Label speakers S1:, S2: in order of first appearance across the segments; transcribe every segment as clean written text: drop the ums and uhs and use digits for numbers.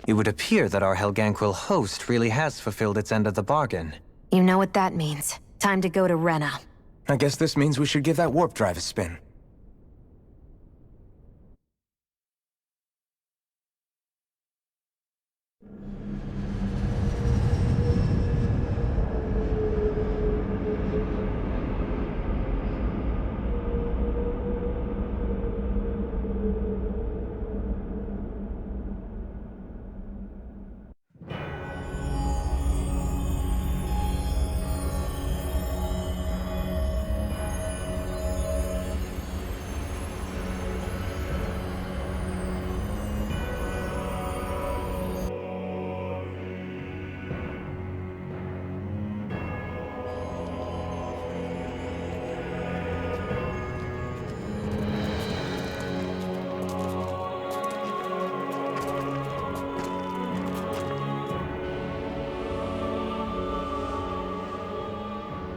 S1: It would appear that our Helganquil host really has fulfilled its end of the bargain.
S2: You know what that means. Time to go to Rena.
S3: I guess this means we should give that warp drive a spin.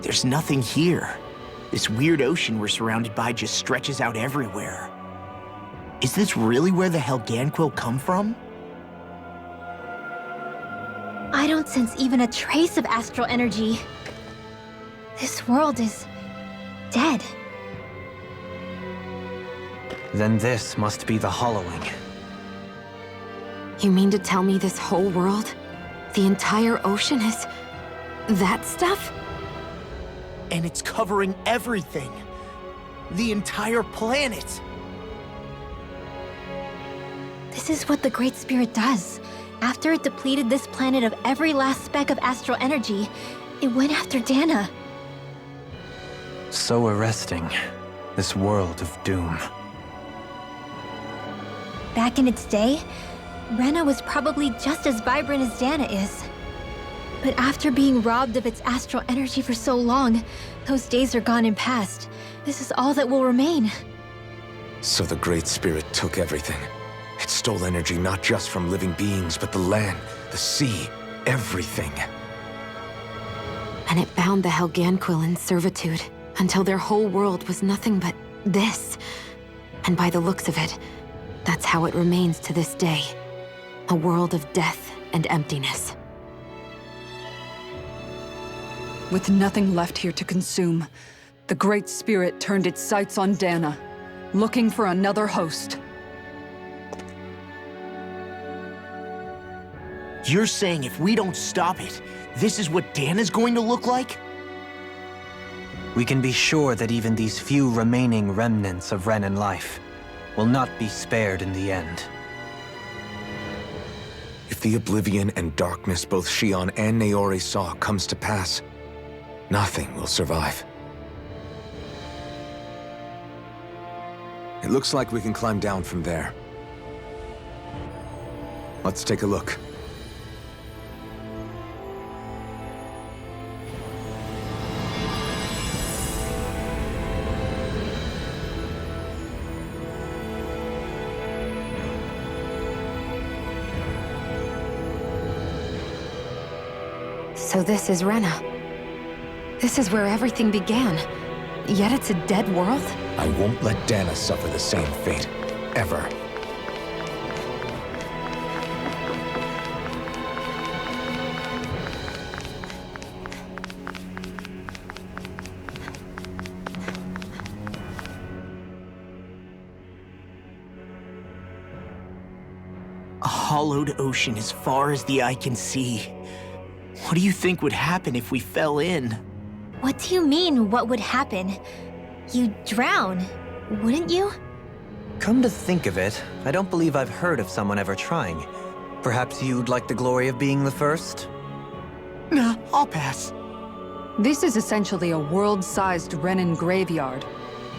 S4: There's nothing here. This weird ocean we're surrounded by just stretches out everywhere. Is this really where the Helganquil come from?
S5: I don't sense even a trace of astral energy. This world is dead.
S1: Then this must be the hollowing.
S2: You mean to tell me this whole world, the entire ocean is that stuff?
S4: And it's covering everything. The entire planet.
S5: This is what the Great Spirit does. After it depleted this planet of every last speck of astral energy, it went after Dana.
S1: So arresting. This world of doom.
S5: Back in its day, Rena was probably just as vibrant as Dana is. But after being robbed of its astral energy for so long, those days are gone and past. This is all that will remain.
S3: So the Great Spirit took everything. It stole energy not just from living beings, but the land, the sea, everything.
S2: And it bound the Helganquil in servitude until their whole world was nothing but this. And by the looks of it, that's how it remains to this day. A world of death and emptiness.
S6: With nothing left here to consume, the Great Spirit turned its sights on Dana, looking for another host.
S4: You're saying if we don't stop it, this is what Dana's going to look like?
S1: We can be sure that even these few remaining remnants of Renan life will not be spared in the end.
S3: If the oblivion and darkness both Shion and Naori saw comes to pass, nothing will survive. It looks like we can climb down from there. Let's take a look.
S2: So this is Rena. This is where everything began. Yet it's a dead world?
S3: I won't let Dana suffer the same fate, ever.
S4: A hollowed ocean as far as the eye can see. What do you think would happen if we fell in?
S5: What do you mean, what would happen? You'd drown, wouldn't you?
S1: Come to think of it, I don't believe I've heard of someone ever trying. Perhaps you'd like the glory of being the first?
S4: Nah, I'll pass.
S6: This is essentially a world-sized Renan graveyard.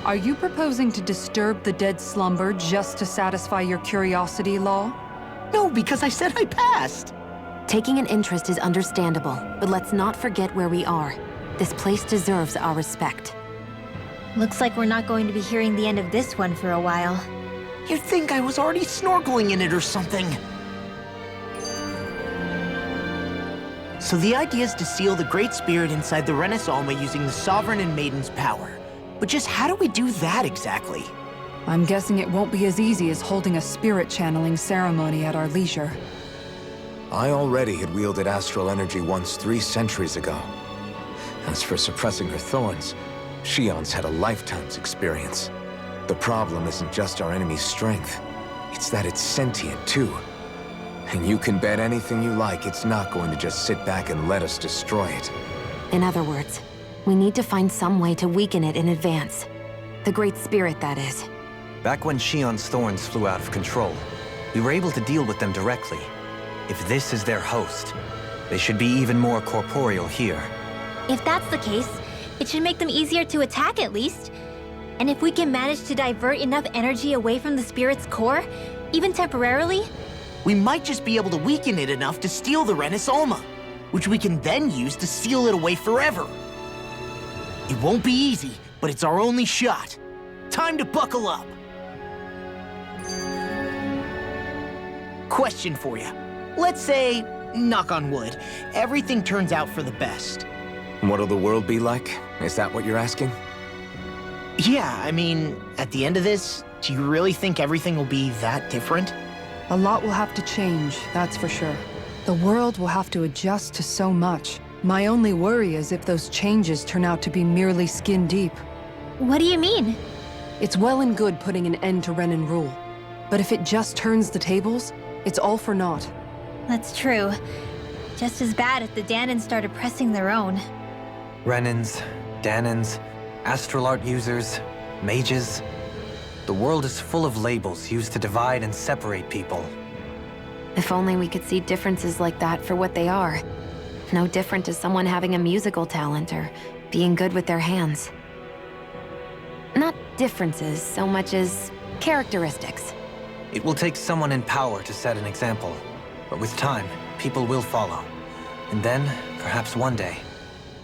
S6: Are you proposing to disturb the dead slumber just to satisfy your curiosity, Law?
S4: No, because I said I passed.
S2: Taking an interest is understandable, but let's not forget where we are. This place deserves our respect.
S5: Looks like we're not going to be hearing the end of this one for a while.
S4: You'd think I was already snorkeling in it or something. So the idea is to seal the Great Spirit inside the Renas Alma using the Sovereign and Maiden's power. But just how do we do that exactly?
S6: I'm guessing it won't be as easy as holding a spirit channeling ceremony at our leisure.
S3: I already had wielded astral energy once 3 centuries ago. As for suppressing her thorns, Shion's had a lifetime's experience. The problem isn't just our enemy's strength. It's that it's sentient, too. And you can bet anything you like it's not going to just sit back and let us destroy it.
S2: In other words, we need to find some way to weaken it in advance. The Great Spirit, that is.
S1: Back when Shion's thorns flew out of control, we were able to deal with them directly. If this is their host, they should be even more corporeal here.
S5: If that's the case, it should make them easier to attack at least. And if we can manage to divert enough energy away from the spirit's core, even temporarily,
S4: We might just be able to weaken it enough to steal the Renis Alma, which we can then use to seal it away forever. It won't be easy, but it's our only shot. Time to buckle up. Question for you. Let's say, knock on wood, everything turns out for the best.
S3: What'll the world be like? Is that what you're asking?
S4: Yeah, I mean, at the end of this, do you really think everything will be that different?
S6: A lot will have to change, that's for sure. The world will have to adjust to so much. My only worry is if those changes turn out to be merely skin deep.
S5: what do you mean?
S6: It's well and good putting an end to Renin rule. But if it just turns the tables, it's all for naught.
S5: That's true. Just as bad if the Danans started pressing their own.
S1: Renins, Danans, astral art users, mages. The world is full of labels used to divide and separate people.
S2: If only we could see differences like that for what they are. No different to someone having a musical talent or being good with their hands. Not differences so much as characteristics.
S1: It will take someone in power to set an example. But with time, people will follow. And then, perhaps one day,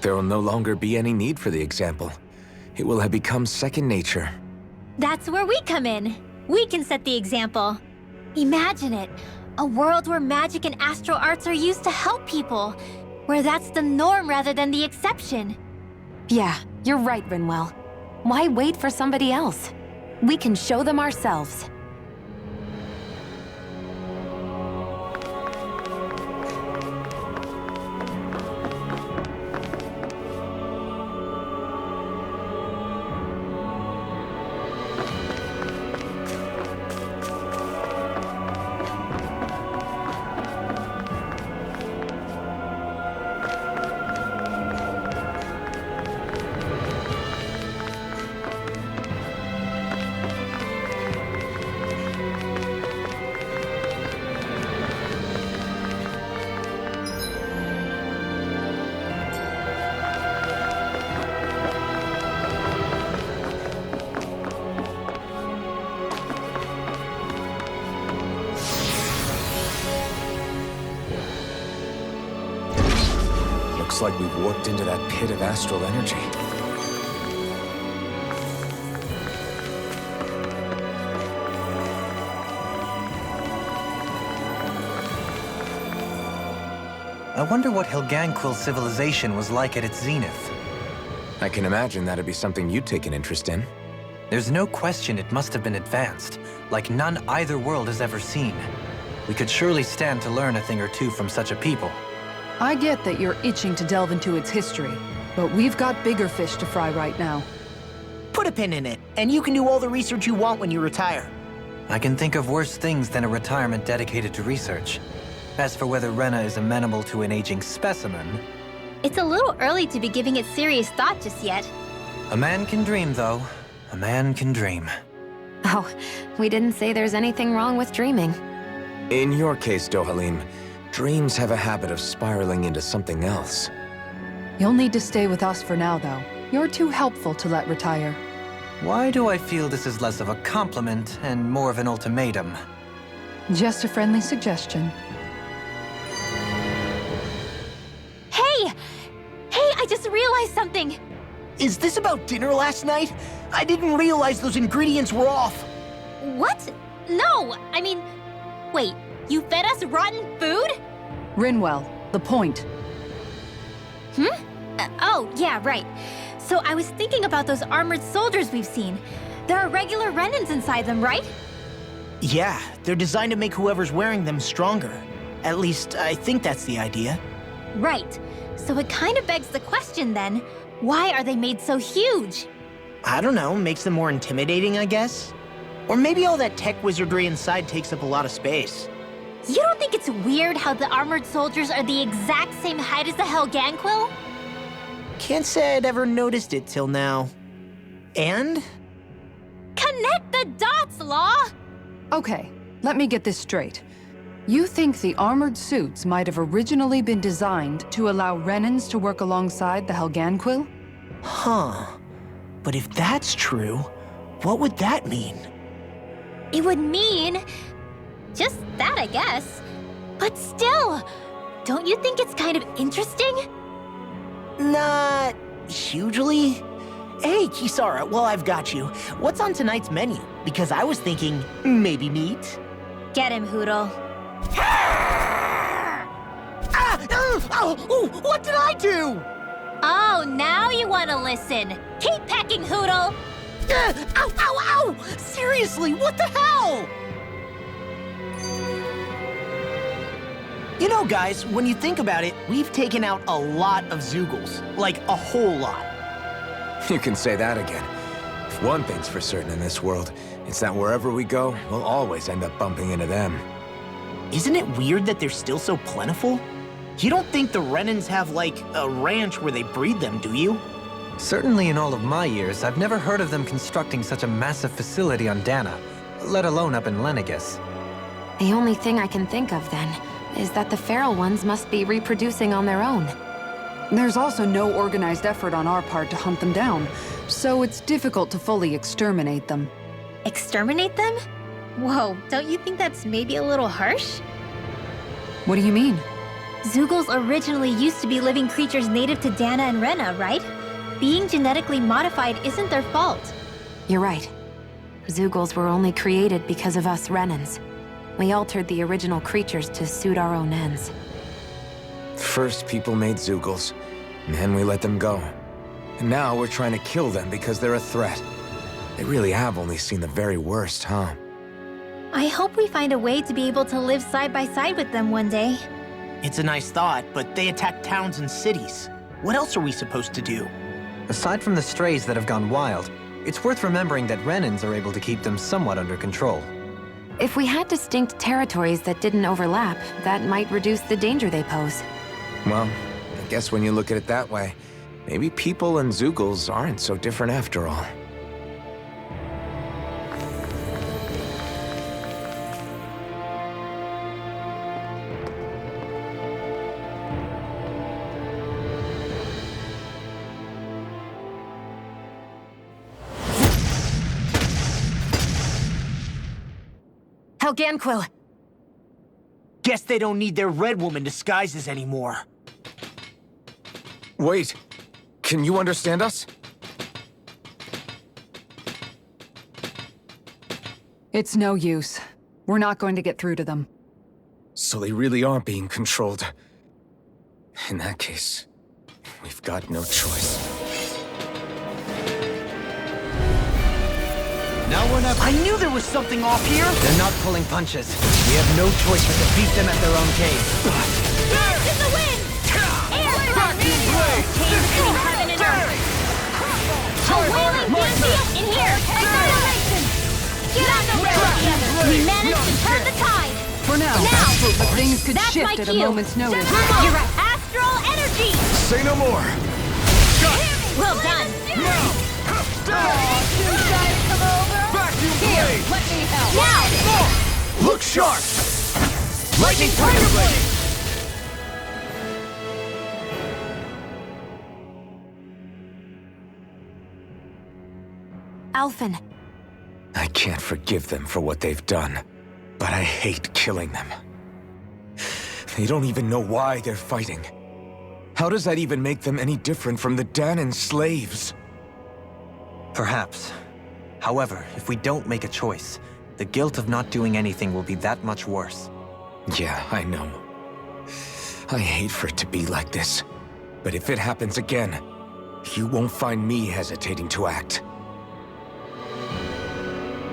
S3: There will no longer be any need for the example. It will have become second nature.
S5: That's where we come in. We can set the example. Imagine it. A world where magic and astral arts are used to help people. Where that's the norm rather than the exception.
S2: Yeah, you're right, Rinwell. Why wait for somebody else? We can show them ourselves.
S3: Looks like we've warped into that pit of astral energy.
S1: I wonder what Hilganquil's civilization was like at its zenith.
S3: I can imagine that'd be something you'd take an interest in.
S1: There's no question it must have been advanced, like none either world has ever seen. We could surely stand to learn a thing or two from such a people.
S6: I get that you're itching to delve into its history, but we've got bigger fish to fry right now.
S4: Put a pin in it, and you can do all the research you want when you retire.
S1: I can think of worse things than a retirement dedicated to research. As for whether Rena is amenable to an aging specimen,
S5: It's a little early to be giving it serious thought just yet.
S1: a man can dream, though. A man can dream.
S2: Oh, we didn't say there's anything wrong with dreaming.
S3: In your case, Dohalim, dreams have a habit of spiraling into something else.
S6: You'll need to stay with us for now, though. You're too helpful to let retire.
S1: Why do I feel this is less of a compliment and more of an ultimatum?
S6: Just a friendly suggestion.
S5: Hey! Hey, I just realized something!
S4: Is this about dinner last night? I didn't realize those ingredients were off.
S5: What? No, I mean... Wait, you fed us rotten food?
S6: Rinwell, the point.
S5: Oh, yeah, right. So I was thinking about those armored soldiers we've seen. There are regular Renins inside them, right?
S4: Yeah, they're designed to make whoever's wearing them stronger. At least, I think that's the idea.
S5: Right. So it kind of begs the question then, why are they made so huge?
S4: I don't know, makes them more intimidating, I guess? Or maybe all that tech wizardry inside takes up a lot of space.
S5: You don't think it's weird how the armored soldiers are the exact same height as the Helganquil?
S4: Can't say I'd ever noticed it till now. And?
S5: Connect the dots, Law!
S6: Okay, let me get this straight. You think the armored suits might have originally been designed to allow Renans to work alongside the Helganquil?
S4: Huh. But if that's true, what would that mean?
S5: It would mean... just that, I guess. But still, don't you think it's kind of interesting?
S4: Not hugely. Hey, Kisara, well, I've got you. What's on tonight's menu? Because I was thinking, maybe meat?
S5: Get him, Hootle.
S4: What did I do?
S5: Oh, now you want to listen. Keep pecking, Hootle!
S4: Ow, ow, ow! Seriously, what the hell? You know, guys, when you think about it, we've taken out a lot of Zeugles. Like, a whole lot.
S3: You can say that again. If one thing's for certain in this world, it's that wherever we go, we'll always end up bumping into them.
S4: Isn't it weird that they're still so plentiful? You don't think the Renans have, like, a ranch where they breed them, do you?
S1: Certainly in all of my years, I've never heard of them constructing such a massive facility on Dana, let alone up in Lenegis.
S2: The only thing I can think of, then, is that the feral ones must be reproducing on their own.
S6: There's also no organized effort on our part to hunt them down, so it's difficult to fully exterminate them.
S5: Exterminate them? Whoa, don't you think that's maybe a little harsh?
S6: What do you mean?
S5: Zeugles originally used to be living creatures native to Dana and Rena, right? Being genetically modified isn't their fault.
S2: You're right. Zeugles were only created because of us Renans. We altered the original creatures to suit our own ends.
S3: First, people made Zeugles, and then we let them go. And now we're trying to kill them because they're a threat. They really have only seen the very worst, huh?
S5: I hope we find a way to be able to live side by side with them one day.
S4: It's a nice thought, but they attack towns and cities. What else are we supposed to do?
S1: Aside from the strays that have gone wild, it's worth remembering that Renans are able to keep them somewhat under control.
S2: If we had distinct territories that didn't overlap, that might reduce the danger they pose.
S3: Well, I guess when you look at it that way, maybe people and Zeugles aren't so different after all.
S2: Helganquil!
S4: Guess they don't need their Red Woman disguises anymore.
S3: Wait, can you understand us?
S6: It's no use. We're not going to get through to them.
S3: So they really are being controlled. In that case, we've got no choice.
S1: Now we're not...
S4: I knew there was something off here!
S1: They're not pulling punches. We have no choice but to beat them at their own pace.
S5: Blast in the wind! Air
S7: Vacuum blade!
S5: between heaven and earth! A wailing Gantia in here! Annihilation! Get on the road! We managed to turn the tide!
S6: For now, but things could
S5: That's my
S6: shift at a
S5: cue.
S6: moment's notice.
S5: You're right. Astral energy!
S3: Say no more!
S5: Well done!
S7: Vacuum
S6: Here,
S7: blade!
S6: let me help.
S5: Now!
S3: Look sharp!
S7: Lightning Tiger blade!
S2: Alphen,
S3: I can't forgive them for what they've done, but I hate killing them. They don't even know why they're fighting. How does that even make them any different from the Danan slaves?
S1: Perhaps. However, if we don't make a choice, the guilt of not doing anything will be that much worse.
S3: Yeah, I know. I hate for it to be like this. But if it happens again, you won't find me hesitating to act.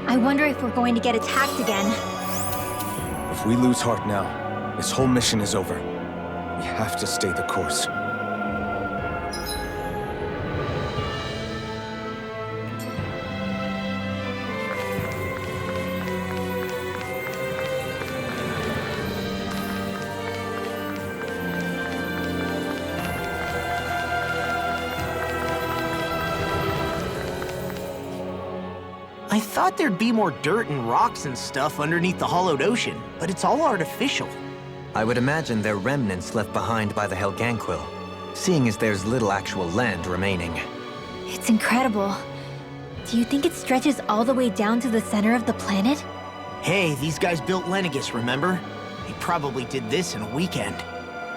S5: I wonder if we're going to get attacked again.
S3: If we lose heart now, This whole mission is over. We have to stay the course.
S4: I thought there'd be more dirt and rocks and stuff underneath the hollowed ocean, but it's all artificial.
S1: I would imagine they're remnants left behind by the Helganquil, seeing as there's little actual land remaining.
S5: It's incredible. Do you think it stretches all the way down to the center of the planet?
S4: Hey, these guys built Lenegis, remember? They probably did this in a weekend.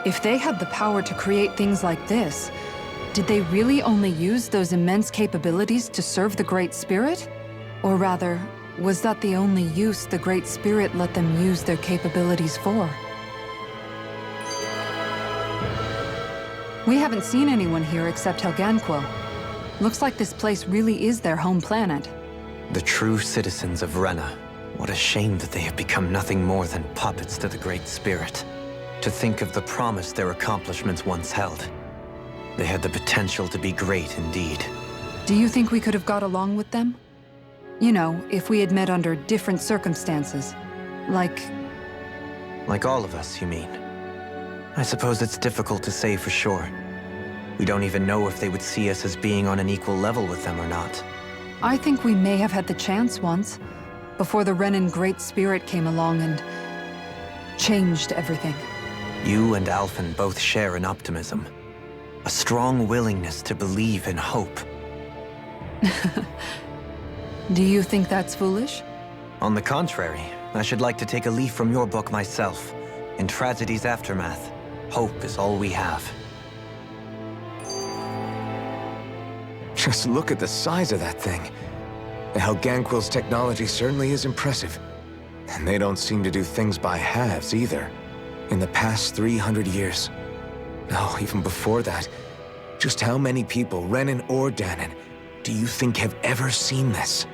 S6: If they had the power to create things like this, did they really only use those immense capabilities to serve the Great Spirit? Or rather, was that the only use the Great Spirit let them use their capabilities for? We haven't seen anyone here except Helganquil. Looks like this place really is their home planet.
S1: The true citizens of Rena. What a shame that they have become nothing more than puppets to the Great Spirit. To think of the promise their accomplishments once held. They had the potential to be great indeed.
S6: Do you think we could have got along with them? You know, if we had met under different circumstances. Like
S1: all of us, you mean? I suppose it's difficult to say for sure. We don't even know if they would see us as being on an equal level with them or not.
S6: I think we may have had the chance once, before the Renan Great Spirit came along and changed everything.
S1: You and Alphen both share an optimism. A strong willingness to believe in hope.
S6: Do you think that's foolish?
S1: On the contrary, I should like to take a leaf from your book myself. In tragedy's aftermath, hope is all we have.
S3: Just look at the size of that thing. The Helganquil's technology certainly is impressive. And they don't seem to do things by halves either. In the past 300 years. No, even before that. Just how many people, Renan or Danan, do you think have ever seen this?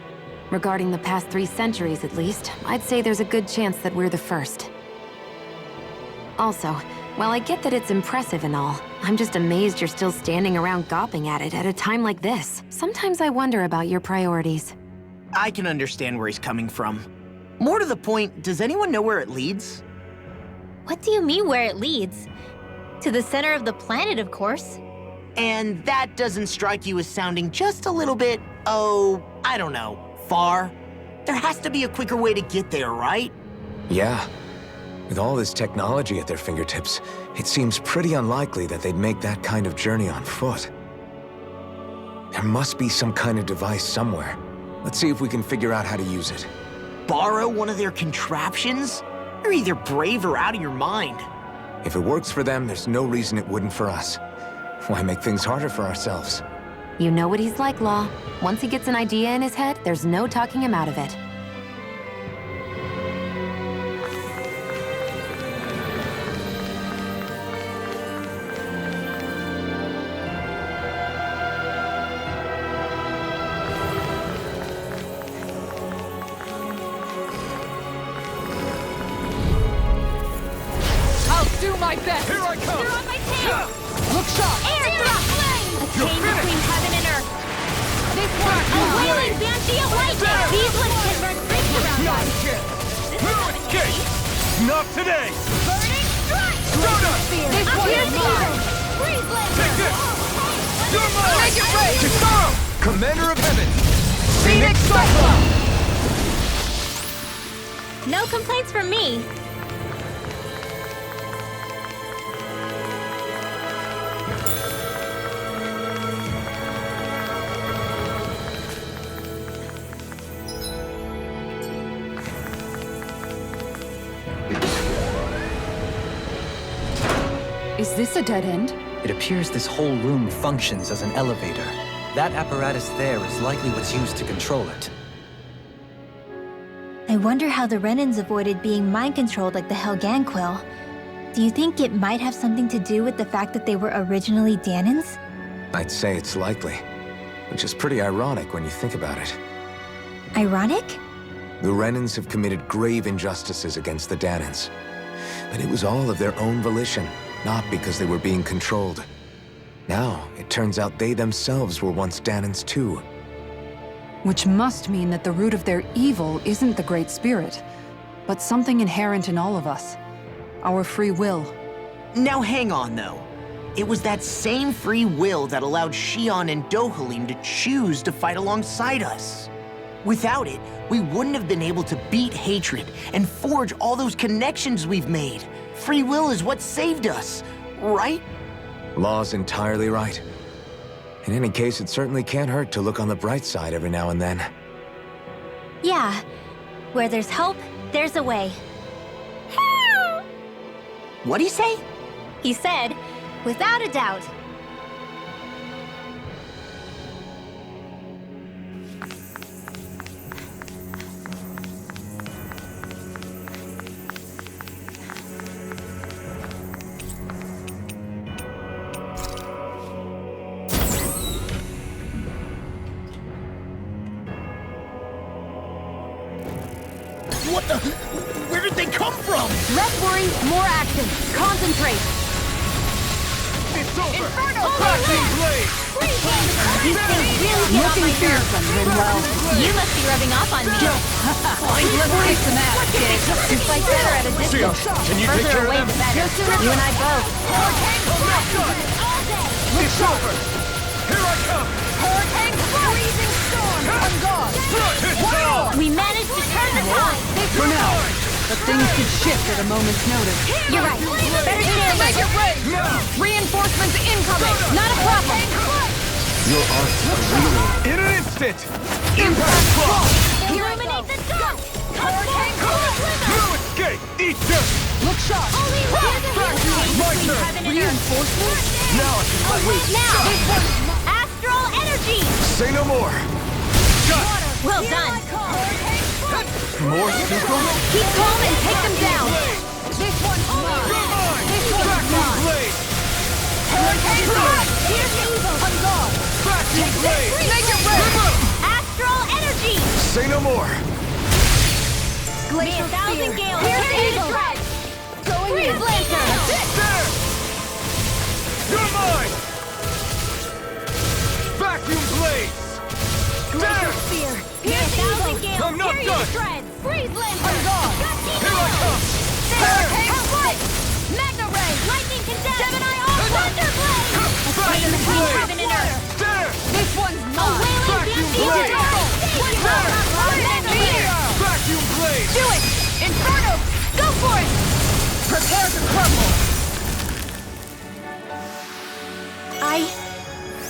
S2: Regarding the past 3 centuries at least, I'd say there's a good chance that we're the first. Also, while I get that it's impressive and all, I'm just amazed you're still standing around gawping at it at a time like this. Sometimes I wonder about your priorities.
S4: I can understand where he's coming from. More to the point, does anyone know where it leads?
S5: What do you mean where it leads? To the center of the planet, of course.
S4: And that doesn't strike you as sounding just a little bit, oh, I don't know, far? There has to be a quicker way to get there, right?
S3: Yeah. With all this technology at their fingertips, it seems pretty unlikely that they'd make that kind of journey on foot. There must be some kind of device somewhere. Let's see if we can figure out how to use it.
S4: Borrow one of their contraptions? You're either brave or out of your mind.
S3: If it works for them, there's no reason it wouldn't for us. Why make things harder for ourselves?
S2: You know what he's like, Law. Once he gets an idea in his head, there's no talking him out of it.
S7: I'll do my best.
S8: Here I come!
S7: You're on my tail.
S8: Look sharp!
S7: Air thrust flame. A
S8: You're
S7: chain
S8: finished.
S7: between heaven and earth. This one,
S8: Back
S7: a
S8: your
S7: wailing
S8: blade.
S7: banshee of lightning. These ones can burn bricks around
S8: Not
S7: us.
S8: a chance!
S7: This
S8: No
S7: is not a
S8: escape!
S7: game.
S8: Not today!
S7: Burning strike.
S8: Jonah!
S7: This
S8: Up
S7: one
S8: here,
S7: is
S8: Singh.
S7: mine. Freeze laser.
S8: Take this. You're mine!
S7: Make it rain.
S8: Kisaro! Commander of Heaven!
S7: Phoenix Cyclone.
S5: No complaints from me.
S6: Is this a dead end?
S1: It appears this whole room functions as an elevator. That apparatus there is likely what's used to control it.
S5: I wonder how the Renans avoided being mind-controlled like the Helganquil. Do you think it might have something to do with the fact that they were originally Danans?
S3: I'd say it's likely. Which is pretty ironic when you think about it.
S5: Ironic?
S3: The Renans have committed grave injustices against the Danans. But it was all of their own volition, not because they were being controlled. Now, it turns out they themselves were once Danans too.
S6: Which must mean that the root of their evil isn't the Great Spirit, but something inherent in all of us. Our free will.
S4: Now hang on, though. It was that same free will that allowed Xion and Dohalim to choose to fight alongside us. Without it, we wouldn't have been able to beat hatred and forge all those connections we've made. Free will is what saved us, right?
S3: Law's entirely right. In any case, it certainly can't hurt to look on the bright side every now and then.
S5: Yeah. Where there's hope, there's a way.
S4: What'd he say?
S5: He said, without a doubt.
S4: What the? Where did they come from?
S7: Less worry, more action. Concentrate.
S8: It's over!
S7: Inferno!
S8: Crashing blade!
S7: These things really get on my nerves.
S6: Rinwell.
S7: You must be rubbing off on me.
S6: Let's kick some ass, kid.
S7: You fight better at a distance.
S8: Can you take care
S7: Further
S8: of
S7: away,
S8: them?
S7: the better. You and I both.
S8: It's over! Here I come!
S7: Hurricane freezing storm.
S8: I'm gone!
S7: We managed to turn the tide.
S6: For now. But things could shift at a moment's notice.
S7: You're right. Better get
S8: Make it rain!
S7: Reinforcements incoming. Not a problem.
S3: Your arts are really...
S8: In an instant!
S7: Impact block. Illuminate the dust. Hurricane
S8: No escape! Eat this!
S7: Look sharp. Only
S8: My turn!
S7: Reinforcements.
S8: Now I can fight. Wait!
S7: Now. Astral energy.
S8: Say no more!
S7: Well done.
S8: More Suko?
S7: Keep calm and take them down.
S8: This one's mine! You're mine! Vacuum blade!
S7: Hurricane strike. Here's evil.
S8: I'm gone! Vacuum blade!
S7: Make it rain. Astral energy.
S8: Say no more!
S7: Glacial thousand gales. Here's evil. Freeze laser.
S8: There! You're mine! Vacuum blades! There!
S7: Spear. Here's thousand gales.
S8: I'm not done.
S7: Freeze laser.
S8: I'm gone! Here I come!
S7: Hurricane flip. Magna ray. Lightning condemned. Gemini all thunder blade.
S8: Vacuum blade!
S7: Covenanter.
S8: There!
S7: This one's mine. A wailing
S8: Vacuum blade. Vacuum blade!
S7: Do it! Inferno! Go for it!
S8: Prepare to crumble!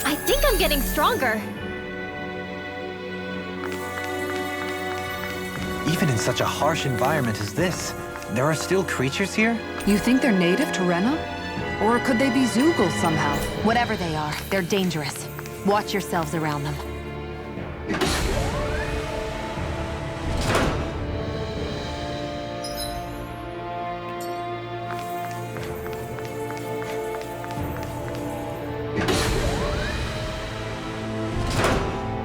S5: I think I'm getting stronger.
S1: Even in such a harsh environment as this, there are still creatures here?
S6: You think they're native to Rena? Or could they be Zoogles somehow?
S2: Whatever they are, they're dangerous. Watch yourselves around them.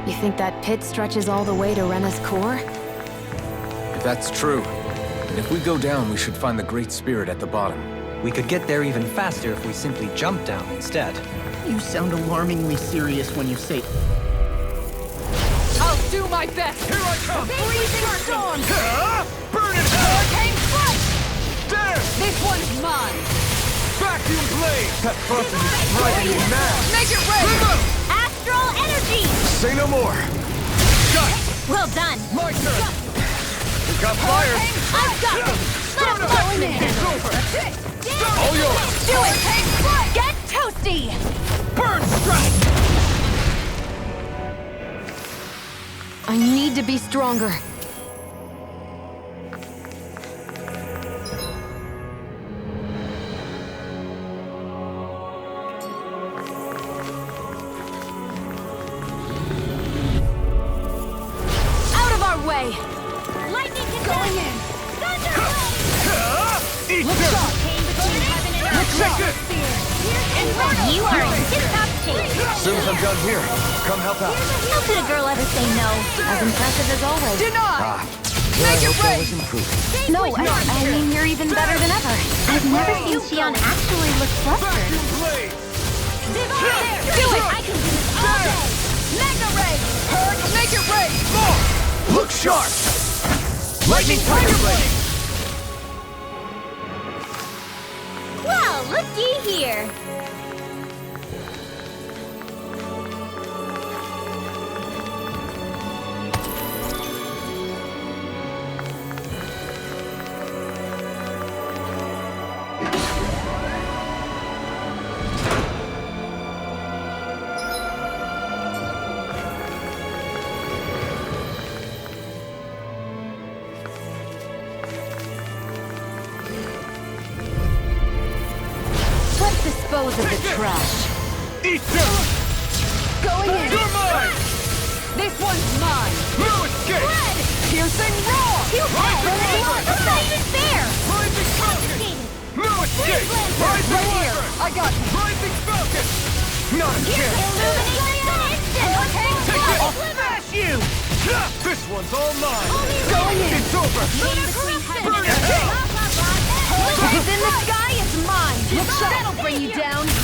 S2: You think that pit stretches all the way to Rena's core?
S3: If that's true, then if we go down, we should find the Great Spirit at the bottom.
S1: We could get there even faster if we simply jump down instead.
S4: You sound alarmingly serious when you say...
S6: I'll do my best!
S8: Here I come!
S6: Freezing storm!
S8: Burn it hell!
S6: Hurricane flight!
S8: There!
S6: This one's mine!
S8: Vacuum blade! That faucet is driving me mad!
S6: Make it rain!
S7: Astral energy!
S8: Say no more! Got it!
S7: Well done!
S8: My turn! We got fire!
S7: I've got it! Let us go in there!
S8: It's over! All yours!
S7: Do it! Get toasty!
S8: Burn strike!
S2: I need to be stronger.
S7: Out of our way! Lightning can going in!
S8: Eat this! Take it!
S7: You are in tip-top shape!
S8: Soon as I'm done here, come help out.
S7: How could a girl ever say no? As impressive as always.
S6: Deny!
S7: Make it
S3: I
S7: rain!
S3: was improving.
S2: No, I mean, you're even better than ever.
S5: I've never seen Xion actually look flustered.
S8: Vacuum blade!
S7: Do it! I can do this all day! Mega Ray!
S8: Hurt! Make it rain! More! Look sharp! Lightning Tiger Blade!
S7: Well, looky here!
S2: Let's dispose of the trash.
S8: Eat them!
S6: Going in!
S8: You're mine!
S6: This one's mine!
S8: No escape!
S6: Piercing roar!
S7: That's not even fair!
S8: Rising Falcon! No escape! Rising
S6: Right here!
S8: Wyvern!
S6: I got you!
S8: Rising Falcon! Not a chance!
S4: Take it! I'll smash you!
S8: This one's all mine!
S6: Going in!
S8: It's over! Burn in hell!
S6: Blaze in the sky is mine! Look sharp! That'll bring you down!
S8: It's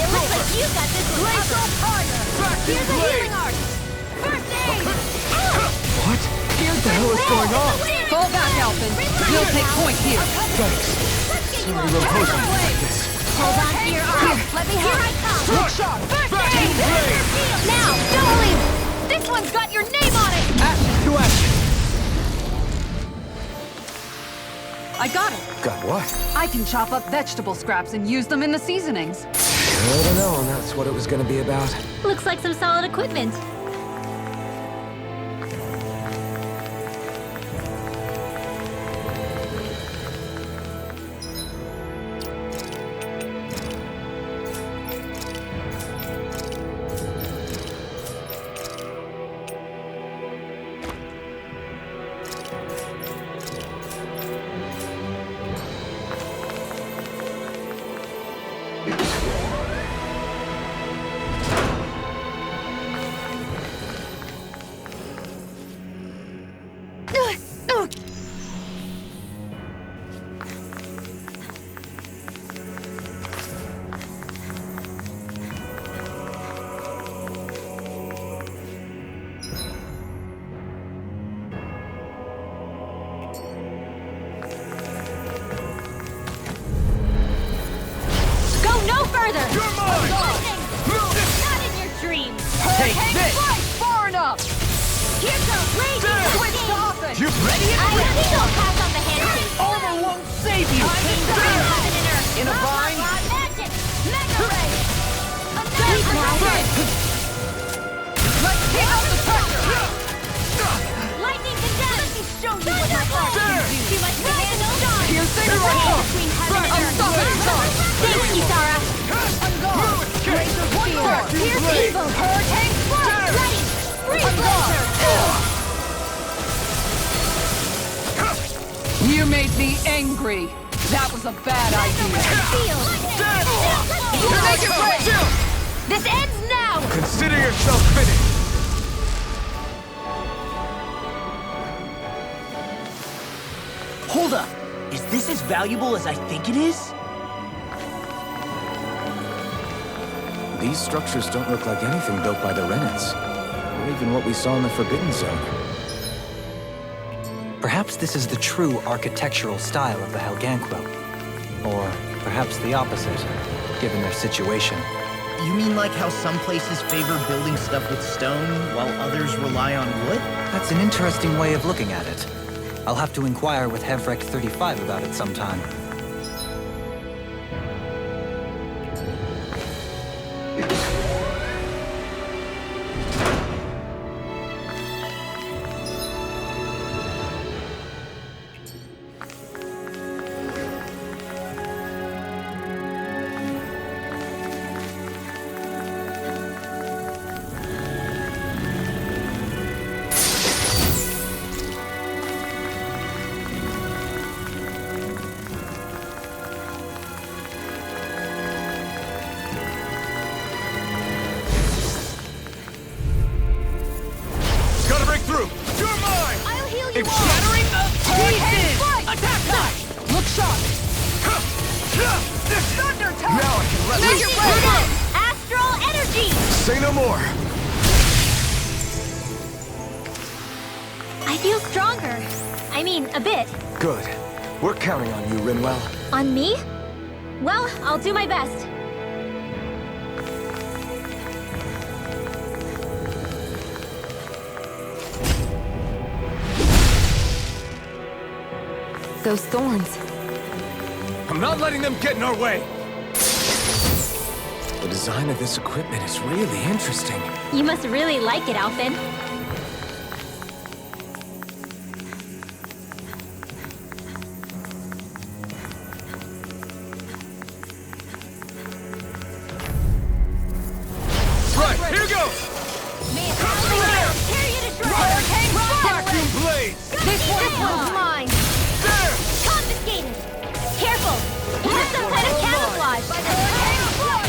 S8: over!
S7: You got this
S6: Blaze harder!
S8: Vacuum
S7: Here's a
S8: blade!
S7: healing art! First aid!
S3: What? What the hell is going on?
S6: Fall back, Alpin! We'll take point here!
S3: Somebody will pose on me like this.
S7: Hold on to your arm! Let me help! Here I come!
S6: Look sharp!
S8: Vacuum blade!
S7: Now, don't leave! This one's got your name on it!
S3: Action to action!
S6: I got it!
S3: Got what?
S6: I can chop up vegetable scraps and use them in the seasonings.
S3: I don't know, and that's what it was gonna be about.
S7: Looks like some solid equipment.
S8: You're mine!
S7: Not in your dreams!
S8: Take this!
S6: Far enough!
S7: Here goes Lady!
S6: Switch off it!
S8: You ready?
S7: I think I'll pass on the handshake!
S4: Armor won't save you!
S7: Heaven and earth!
S4: In a vine?
S7: Magic! Mega Ray!
S6: Sweet now! Let's take out the pressure!
S7: Lightning condemned! Let me show you what my art can do! Too much to handle!
S6: Piercing
S7: The
S6: roar!
S7: veil between heaven and earth!
S6: Unstoppable!
S7: Thanks, Kisara!
S6: I'm gone! Razor
S7: One more!
S6: spear!
S7: Pierce evil!
S6: Hurricane strike!
S7: Ready! Freeze
S6: I'm gone!
S7: laser!
S6: You made me angry! That was a bad idea!
S7: Feel!
S6: Make it rain!
S7: This ends now!
S8: Consider yourself finished!
S4: Hold up! Is this as valuable as I think it is?
S3: These structures don't look like anything built by the Renets, or even what we saw in the Forbidden Zone.
S1: Perhaps this is the true architectural style of the Helganquil. Or perhaps the opposite, given their situation.
S4: You mean like how some places favor building stuff with stone, while others rely on wood?
S1: That's an interesting way of looking at it. I'll have to inquire with Hevrek 35 about it sometime.
S7: Lightning Kick! Astral Energy!
S8: Say no more!
S5: I feel stronger. I mean, a bit.
S3: Good. We're counting on you, Rinwell.
S5: On me? Well, I'll do my best.
S2: Those thorns.
S8: I'm not letting them get in our way!
S3: The design of this equipment is really interesting.
S5: You must really like it, Alphen.
S8: Right, here goes! Vacuum blades!
S5: This one's mine!
S8: There!
S5: Confiscated! Careful! Here's some kind of camouflage!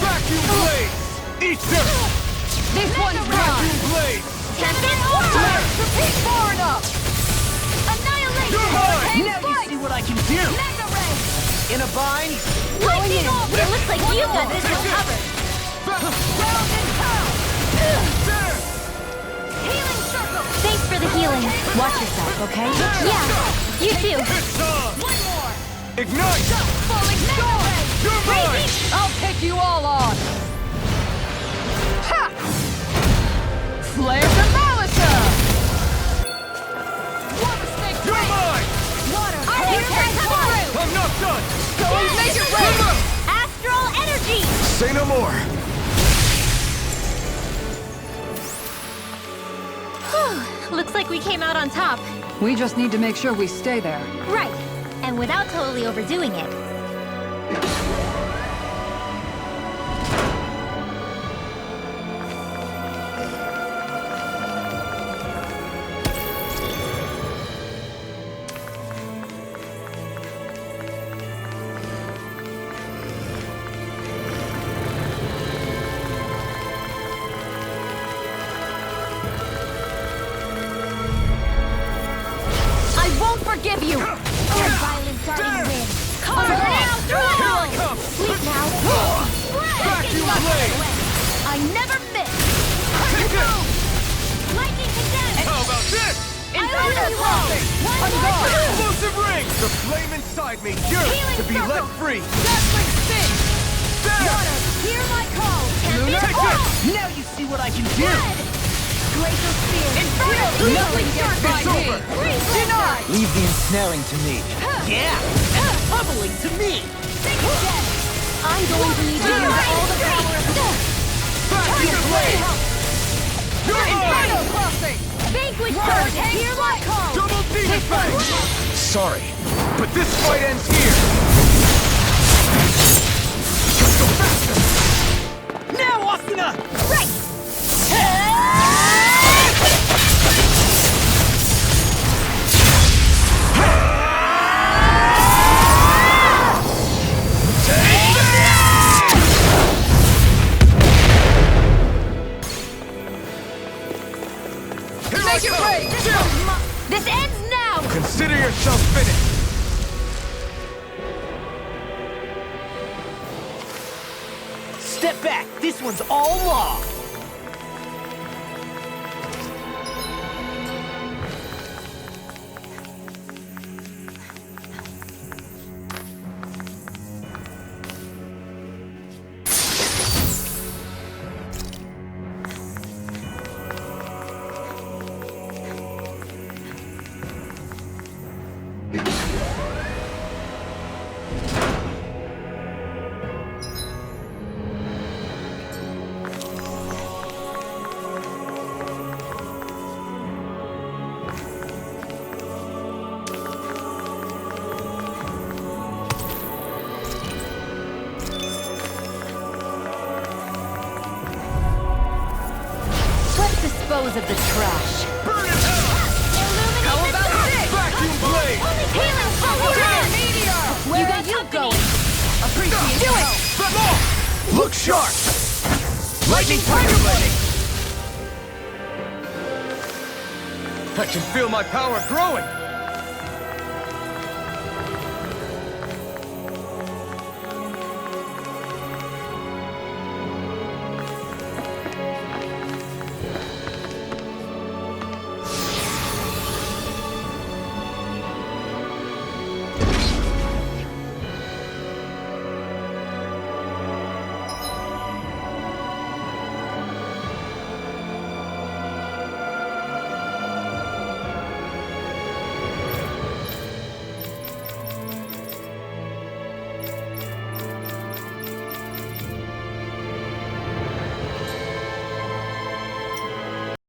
S8: Vacuum blades! Eat them!
S5: This one's
S8: Vacuum blades!
S5: Tempest!
S7: Repeat far enough! Annihilation!
S8: You're mine!
S4: Now you see what I can do!
S7: Mega Ray!
S4: In a bind?
S5: Lightning off! It looks like you've got this one covered.
S7: Ground and pound!
S8: There!
S7: Healing circle!
S5: Thanks for the healing. Watch yourself, okay? Yeah, you too.
S8: It's on!
S7: One more!
S8: Ignite!
S7: Falling storm!
S8: You're mine!
S6: I'll take you all on! Ha! Flare Demolisher!
S7: Water snake
S8: You're
S7: blade!
S8: mine!
S7: Water!
S5: Here comes through!
S8: I'm not done!
S7: Going major
S8: Come on!
S5: Astral energy!
S3: Say no more.
S5: Looks like we came out on top.
S6: We just need to make sure we stay there.
S5: Right. And without totally overdoing it.
S7: I won't forgive you!
S5: Your violent darting wind.
S7: Carve it out!
S8: Here I come!
S5: Sleep now.
S8: Vacuum blade!
S7: I never miss!
S8: Take it!
S7: Lightning condemned!
S8: How about this?
S7: Inverter crossing!
S8: I'm gone! Explosive ring! The flame inside me yearns
S7: Healing
S8: to be
S7: circle!
S8: let free!
S7: Dazzling stick!
S8: There!
S7: Water, hear my call!
S8: Take it!
S4: Now you see what I can do!
S7: Glacial spear!
S6: Nothing gets by
S8: It's
S6: me!
S8: over!
S7: Denied!
S1: Leave the ensnaring to me.
S4: Yeah! And the bubbling to me!
S5: I'm going to need to use all the power of the
S8: Vacuum blade! You're mine!
S7: Inferno crossing!
S5: vanquish
S7: Water,
S5: her.
S7: hear my call!
S8: Double demon fang!
S3: Sorry.
S8: But this fight ends here! Let's go faster!
S4: Now, Asuna!
S5: Right!
S7: Make it rain!
S5: This ends now!
S8: Consider yourself finished!
S4: Step back! This one's all law!
S5: Let's dispose of the trash.
S8: Burn in hell!
S7: How about this?
S8: Vacuum blade!
S5: Healing
S7: Meteor!
S5: You got you going.
S7: Appreciate
S5: Do it!
S8: Look sharp! Lightning tiger blade! I can feel my power growing!